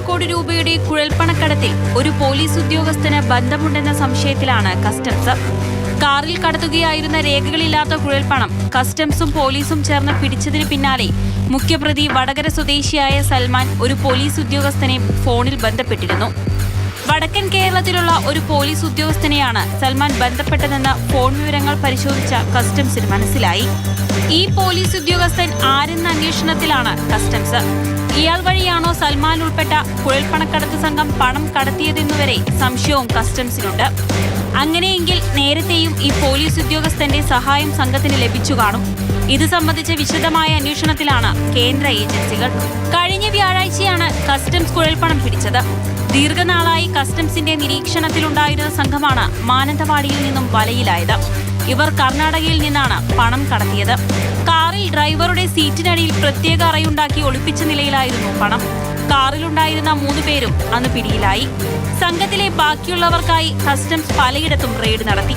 കോടി രൂപയുടെ കുഴൽപ്പണക്കടത്തിൽ ഒരു പോലീസ് ഉദ്യോഗസ്ഥന് ബന്ധമുണ്ടെന്ന സംശയത്തിലാണ് കസ്റ്റംസ്. കാറിൽ കടത്തുകയായിരുന്ന രേഖകളില്ലാത്ത കുഴൽപ്പണം കസ്റ്റംസും പോലീസും ചേർന്ന് പിടിച്ചതിന് പിന്നാലെ മുഖ്യപ്രതി വടകര സ്വദേശിയായ സൽമാൻ ഒരു പോലീസ് ഉദ്യോഗസ്ഥനെ ഫോണിൽ ബന്ധപ്പെട്ടിരുന്നു. വടക്കൻ കേരളത്തിലുള്ള ഒരു പോലീസ് ഉദ്യോഗസ്ഥനെയാണ് സൽമാൻ ബന്ധപ്പെട്ടതെന്ന് ഫോൺ വിവരങ്ങൾ പരിശോധിച്ച കസ്റ്റംസിന് മനസ്സിലായി. ഈ പോലീസ് ഉദ്യോഗസ്ഥൻ ആരെന്ന അന്വേഷണത്തിലാണ് കസ്റ്റംസ്. ഇയാൾ വഴിയാണോ സൽമാൻ ഉൾപ്പെട്ട കുഴൽപ്പണക്കടത്ത് സംഘം പണം കടത്തിയതെന്നുവരെ സംശയവും കസ്റ്റംസിനുണ്ട്. അങ്ങനെയെങ്കിൽ നേരത്തെയും ഈ പോലീസ് ഉദ്യോഗസ്ഥന്റെ സഹായം സംഘത്തിന് ലഭിച്ചു കാണും. ഇത് സംബന്ധിച്ച വിശദമായ അന്വേഷണത്തിലാണ് കേന്ദ്ര ഏജൻസികൾ. കഴിഞ്ഞ വ്യാഴാഴ്ചയാണ് കസ്റ്റംസ് കുഴൽപ്പണം പിടിച്ചത്. ദീർഘനാളായി കസ്റ്റംസിന്റെ നിരീക്ഷണത്തിലുണ്ടായിരുന്ന സംഘമാണ് മാനന്തവാടിയിൽ നിന്നും വലയിലായത്. ഇവർ കർണാടകയിൽ നിന്നാണ് പണം കടത്തിയത്. കാറിൽ ഡ്രൈവറുടെ സീറ്റിനടിയിൽ പ്രത്യേക അറയുണ്ടാക്കി ഒളിപ്പിച്ച നിലയിലായിരുന്നു പണം. കാറിലുണ്ടായിരുന്ന 3 പേരും അന്ന് പിടിയിലായി. സംഘത്തിലെ ബാക്കിയുള്ളവർക്കായി കസ്റ്റംസ് പലയിടത്തും റെയ്ഡ് നടത്തി.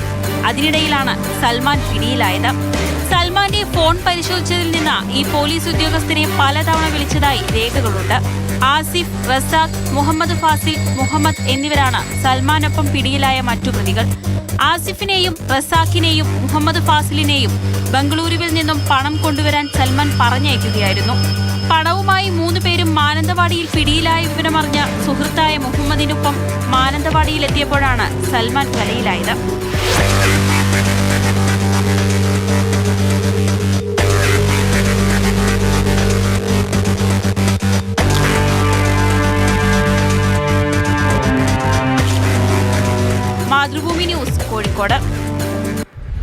അതിനിടയിലാണ് സൽമാൻ പിടിയിലായത്. സൽമാന്റെ ഫോൺ പരിശോധിച്ചതിൽ നിന്ന് ഈ പോലീസ് ഉദ്യോഗസ്ഥനെ പലതവണ വിളിച്ചതായി രേഖകളുണ്ട്. ആസിഫ്, റസാഖ്, മുഹമ്മദ് ഫാസിൽ, മുഹമ്മദ് എന്നിവരാണ് സൽമാനൊപ്പം പിടിയിലായ മറ്റു പ്രതികൾ. ആസിഫിനെയും റസാഖിനെയും മുഹമ്മദ് ഫാസിലിനെയും ബംഗളൂരുവിൽ നിന്നും പണം കൊണ്ടുവരാൻ സൽമാൻ പറഞ്ഞയക്കുകയായിരുന്നു. പണവുമായി 3 പേരും മാനന്തവാടിയിൽ പിടിയിലായ വിവരമറിഞ്ഞ സുഹൃത്തായ മുഹമ്മദിനൊപ്പം മാനന്തവാടിയിലെത്തിയപ്പോഴാണ് സൽമാൻ വലയിലായത്. മാതൃഭൂമി ന്യൂസ്, കോഴിക്കോട്.